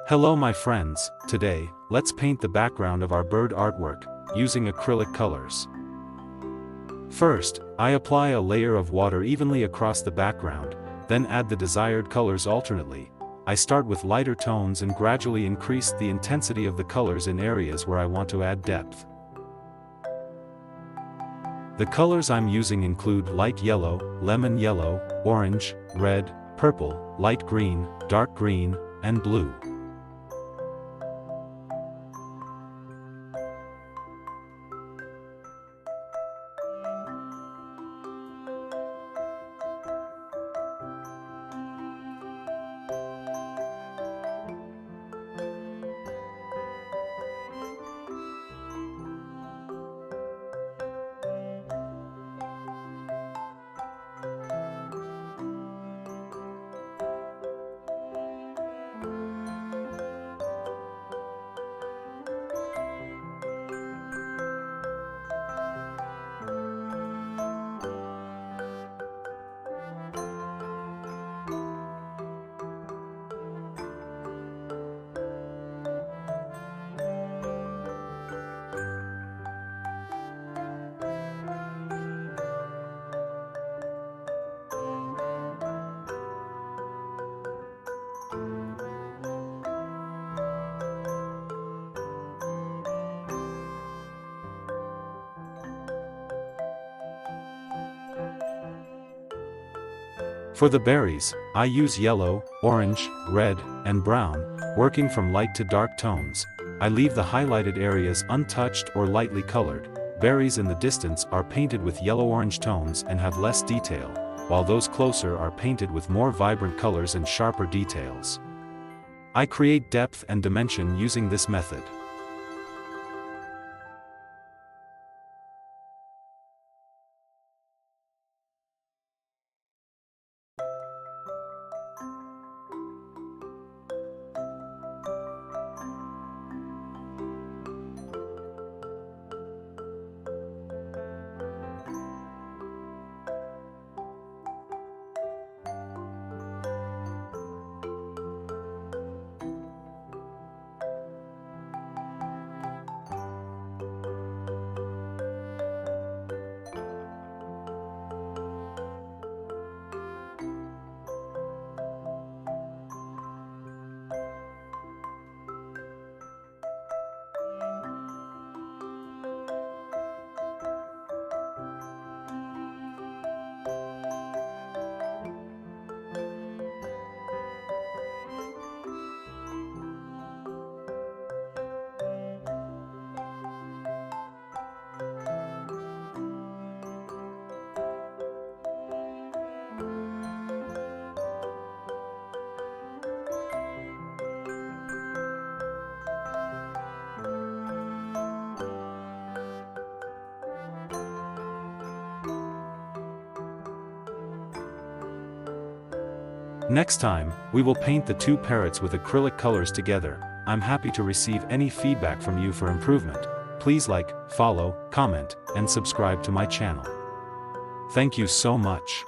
Hello my friends, today, let's paint the background of our bird artwork, using acrylic colors. First, I apply a layer of water evenly across the background, then add the desired colors alternately. I start with lighter tones and gradually increase the intensity of the colors in areas where I want to add depth. The colors I'm using include light yellow, lemon yellow, orange, red, purple, light green, dark green, and blue. For the berries, I use yellow, orange, red, and brown, working from light to dark tones. I leave the highlighted areas untouched or lightly colored. Berries in the distance are painted with yellow-orange tones and have less detail, while those closer are painted with more vibrant colors and sharper details. I create depth and dimension using this method. Next time, we will paint the two parrots with acrylic colors together. I'm happy to receive any feedback from you for improvement. Please like, follow, comment, and subscribe to my channel. Thank you so much.